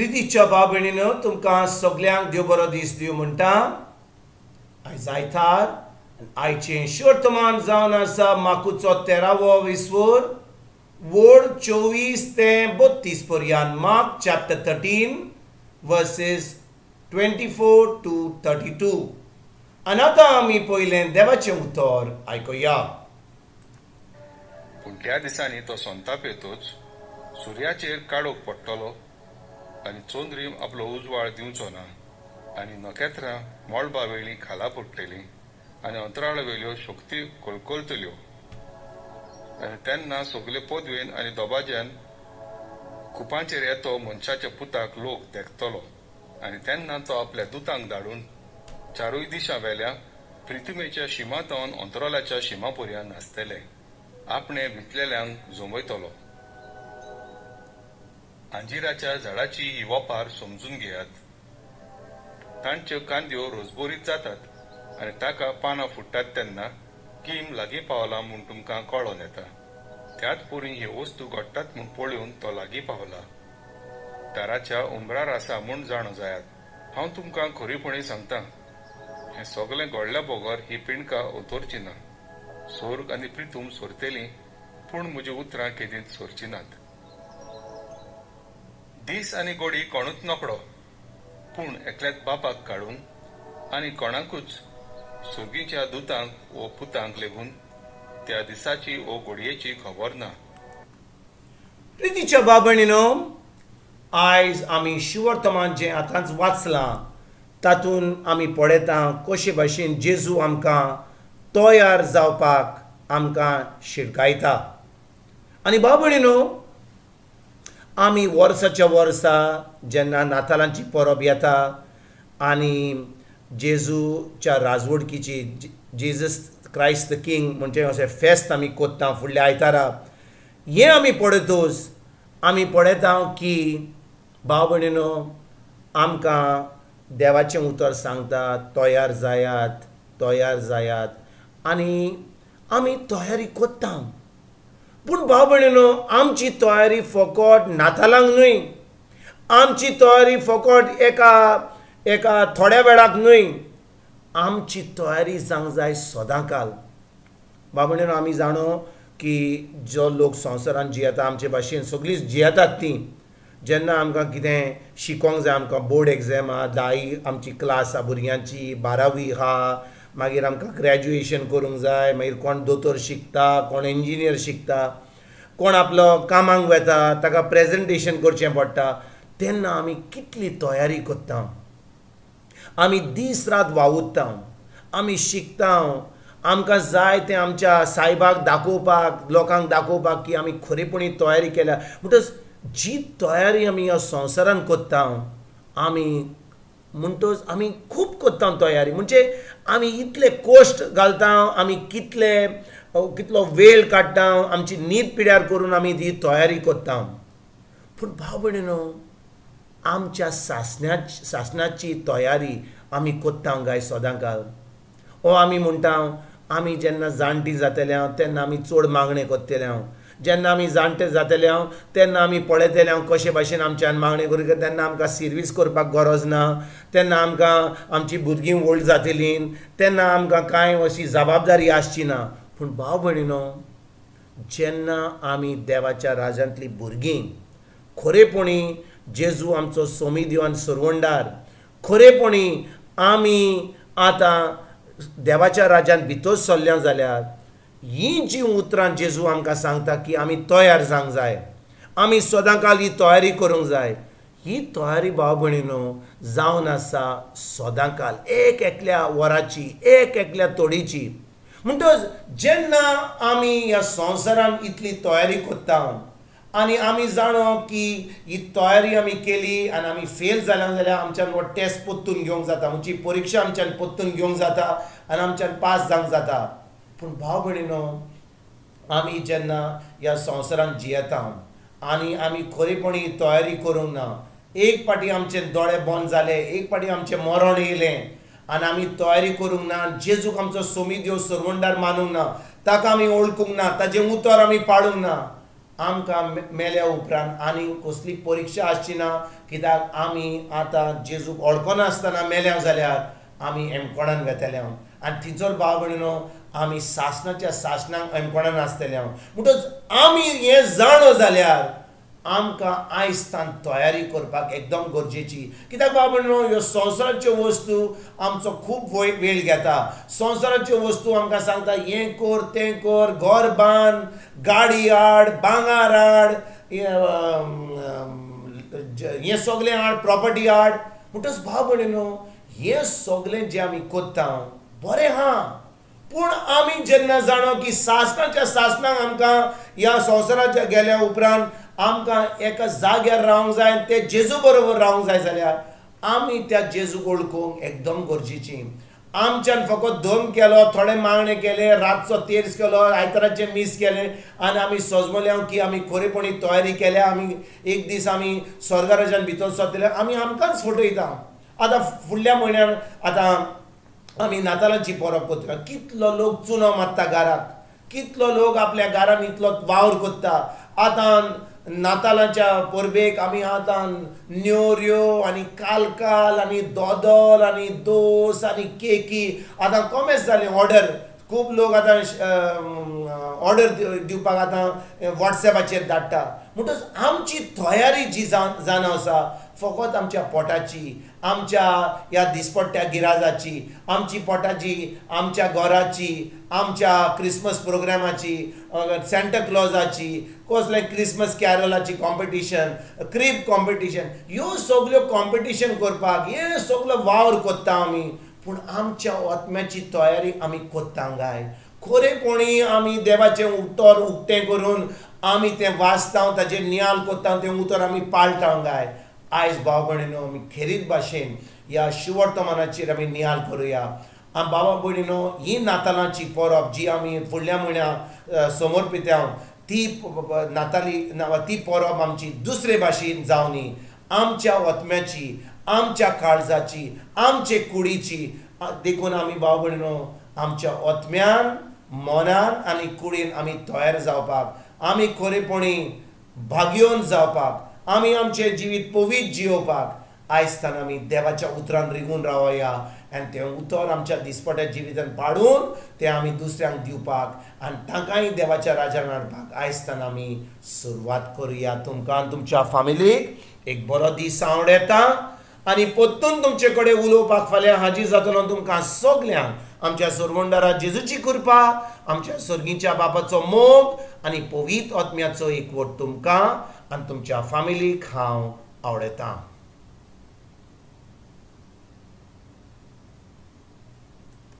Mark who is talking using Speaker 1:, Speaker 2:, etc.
Speaker 1: प्रितीच्या भाव भयणीनो तुमकां सगल्यांक देव बरो दीस दिवं म्हणटा. आयज आयतार आयचें शोर्तमान जावन आसा माकूचो 13वो विसवोर वोड 24 ते 32 पर्यंत. Mark chapter 13 versus 24 to 32. आनी आतां आमी पयलें देवाचें उतर आयकुया.
Speaker 2: पूण त्या दिसांनी तो सोंताप येतोच सुर्याचेर काळोख पडटलो आनी चोंदरीम आपलो उजवाड दिवचो ना आनी नखेत्रां मोळबावेळी खाला पडटलीं आनी अंतराळ वेल्यो शक्ती कोलकोलतल्यो आनी तेन्ना सगले पदवेन आनी दोबाज्यान कुपांचेर येतो मनशाच्या पुताक लोक देखतलो आनी तेन्ना तो आपल्या दुतांक धाडून चारूय दिशां वेल्या पृथ्वीच्या शिमांतवन अंतराळाच्या शिमा पर्यंत नाचतले. आपणे भितलेल्यांक जोमयतलो. अंजिराच्या झाडाची ही वपार समजून घेयात. तांच्यो कांद्यो रोजबोरीत जातात आनी ताका पानां फुट्टात तेन्ना गीम लागीं पावला म्हूण तुमकां कळोन येता. त्याच परी हे वस्तू घडटात म्हूण पळोवन तो लागीं पावला. दाराच्या उंबरार आसा म्हूण जाणो जायात. हांव तुमकां खरीपणी सांगतां, हें सगलें घडल्या बगर ही पिणकां उतरची ना. स्वर्ग आनी पृथ्वी सोरतेली पूण म्हजी उतरां केदींच सोरची नात. दीस आनी घडी कोणूच नकडो पूण एकल्याच बापाक काडून आनी कोणाकूच सुर्गीच्या दुतांक वो पुतांक लेगून त्या दिसाची वो घडयेची खबर ना.
Speaker 1: प्रितीच्या भाव भयणीनो, आयज आमी शिवर्तमान जें आतांच वाचलां तातूंत आमी पळयता कशे भाशेन जेजू आमकां तयार जावपाक आमकां शिटकायता. आनी भाव भयणीनो, आमी वर्साच्या वर्सा जेन्ना नातालांची परब येता आनी जेजूच्या राजवडकीची जेजस क्रायस्ट द किंग म्हणजे अशें फेस्त आमी कोत्ता फुडल्या आयतारा, हें आमी पळयतोच आमी पळयता की भाव भयणीनो आमकां देवाचें उतर सांगता तयार जायात तयार जायात आनी आमी तयारी कोत्ता. पूण भाव भयणीनो, आमची तयारी फकत नातालांक न्हय, आमची तयारी फकत एका थोड्या वेळाक न्हय, आमची तयारी जावंक जाय सदांकाल. भाव भयणीनो, आमी जाणो की जो लोक संवसारांत जियेता आमचे भाशेन सगळीं जियेतात तीं जेन्ना आमकां कितें शिकोवंक जाय, आमकां बोर्ड एग्जाम आहा, 10वी आमची क्लास आहा भुरग्यांची, 12वी आहा, मागीर आमकां ग्रॅज्युएशन करूंक जाय, मागीर कोण दोतोर शिकता, कोण इंजिनियर शिकता, कोण आपलो कामाक वेता, ताका प्रेजेंटेशन करचें पडटा, तेन्ना आमी कितली तयारी कोत्ता. आमी दीस रात वावुरता, आमी शिकता, आमकां जाय तें आमच्या सायबाक दाखोवपाक, लोकांक दाखोवपाक की आमी खरेपणी तयारी केल्या. म्हणटच जी तयारी आमी ह्या संवसारांत कोत्ता आमी म्हणटच आमी खूब कोत्ता तयारी. म्हणजे आमी इतले कोश्ट घालता, आमी कितलो वेळ काडटा, आमची न्हीद पिड्यार करून आमी ती तयारी कोत्ता. पूण भाव भयणीनो, आमच्या सासणाची तयारी आमी कोत्ता गाय सदांकाल. ओ आमी म्हणटा आमी जेन्ना जाणटी जातले तेन्ना आमी चड मागणें कोत्तले, जेन्ना आमी जाणटे जातले तेन्ना आमी पळयतले कशे भाशेन आमच्यान मागणी करूं, तेन्ना आमकां सर्वीस करपाक गरज ना, तेन्ना आमकां आमची भुरगीं व्हड जातलीं, तेन्ना आमकां कांय अशी जबाबदारी आसची ना. पूण भाव भयणीनो, जेन्ना आमी देवाच्या राजांतलीं भुरगीं खरेपणी जेजू आमचो सोमी दिवान सरवंडार खरेपणी आमी आतां देवाच्या राज्यांत भितर सरल्या जाल्यार ही जी उतरां जेजू आमकां सांगता की आमी तयार जावंक जाय, आमी सदांकाल ही तयारी करूंक जाय. ही तयारी भाव भयणीनो जावन आसा सदांकाल एक एकल्या वराची, एक एकल्या तोडीची. म्हणटच जेन्ना आमी ह्या संवसारांत इतली तयारी कोत्ता आनी आमी जाणो की ही तयारी आमी केली आनी आमी फेल जाल्या जाल्यार आमच्यान हो टेस्ट पोत्तून घेवंक जाता, आमची परिक्षा आमच्यान पोत्तून घेवंक जाता आनी आमच्यान पास जावंक जाता. पूण भाव भयणीनो, आमी जेन्ना ह्या संवसारांत जियेता आनी आमी खरेपणी तयारी करूंक ना, एक पाटी आमचे दोळे बंद जाले, एक पाटी आमचें मरण येयलें आनी आमी तयारी करूंक ना, जेजूक आमचो सोमी देव सरवंडार मानूंक ना, ताका आमी वळखूंक ना, ताजें उतर आमी पाळूंक ना, आमकां मेल्या उपरांत आनी कसली परीक्षा आसची ना, कित्याक आमी आतां जेजूक वळखनासतना मेल्या जाल्यार आमी एमकोणान वेतले आनी थिंचोर भाव भयणीनो आमी सासणाच्या सासणाक एमकोणान आसतले म्हणटच आमी हें जाणो जाल्यार आमकां आयज तान तयारी करपाक एकदम गरजेची. कित्याक भाव भयणीनो ह्यो संवसाराच्यो वस्तू आमचो खूब वेळ घेता. संवसाराच्यो वस्तू आमकां सांगता हें कर तें कर, घर बांद, गाडी हाड, भांगार हाड, हें सगळें हाड, प्रॉपर्टी हाड. म्हणटच भाव भयणीनो हें सगळें जें आमी कोत्ता बरें हा, पूण आमी जेन्ना जाणो की सासणाच्या सासणाक आमकां ह्या संवसाराच्या गेल्या उपरांत आमकां एका जाग्यार रावंक जाय, ते जेजू बरोबर रावंक जाय जाल्यार आमी त्या जेजूक वळखूंक एकदम गरजेची. आमच्यान फकत धोम केलो, थोडे मागणे केले, रातचो तेर्स केलो, आयताराचे मीस केले आनी आमी सजमले की आमी खरेपणी तयारी केल्या, आमी एक दीस आमी स्वर्गराज्यान भितर सरतले, आमी आमकांच फटयता. आतां फुडल्या म्हयन्यान आतां आमी नातालांची परब करता, कितलो लोक चुनो मारता घराक, कितलो लोक आपल्या घरान इतलो वावर करता. आतां नातालांच्या परबेक आमी आतां नेवऱ्यो आनी कालकाल आनी दोदोल आनी दोस आनी केकी आतां कमेच जालें ऑर्डर. खूब लोक आतां ऑर्डर दिवपाक आतां वॉट्सॅपाचेर धाडटा. म्हणटच आमची तयारी जी जावन आसा फकत आमच्या पोटाची, आमच्या ह्या दिसपट्ट्या गिराजाची, आमची पोटाची, आमच्या घराची, आमच्या क्रिसमस प्रोग्रामाची, सेंटा क्लॉजाची, कसले क्रिसमस कॅरलाची कॉम्पिटिशन, क्रीप कॉम्पिटिशन, ह्यो सगल्यो कॉम्पिटिशन करपाक हे सगळो वावर कोत्ता आमी. पूण आमच्या आत्म्याची तयारी आमी कोत्ता काय? खरेपणी आमी देवाचें उतर उक्तें करून आमी तें वाचता, ताचेर नियाल कोत्ता, तें उतर आमी पाळटा काय? आयज भाव भयणीनो आमी खेरीत भाशेन ह्या शिवर्तमानाचेर आमी नियाल करुया. बाबा भयणीनो ही नातालांची परब जी आमी फुडल्या म्हयन्याक समर्पिता ती नाताली ती परब आमची दुसरे भाशेन जावनी, आमच्या आत्म्याची, आमच्या काळजाची, आमचे कुडीची देखून आमी भाव भयणीनो आमच्या आत्म्यान, मनान आनी कुडीन आमी तयार जावपाक, आमी खरेपणी भाग्योन जावपाक, आमी आमचें जिवीत पवीत जियोवपाक आयज आमी देवाच्या उतरान रिगून रावया आनी तें उतर आमच्या दिसपट्या जिवितान पाडून तें आमी दुसऱ्यांक दिवपाक आनी तांकांय देवाच्या राज्यान हाडपाक आयज आमी सुरवात करुया. तुमकां आनी तुमच्या फॅमिलीक एक बरो दीस आवड येता आनी परतून तुमचे कडेन उलोवपाक फाल्यां हाजीर जातलो. तुमकां सगल्यांक आमच्या सुरवंडारा जेजूची कृपा, आमच्या सर्गीच्या बापाचो मोग आनी पवीत आत्म्याचो एकवट तुमकां आनी तुमच्या फॅमिलीक हांव आवडयतां.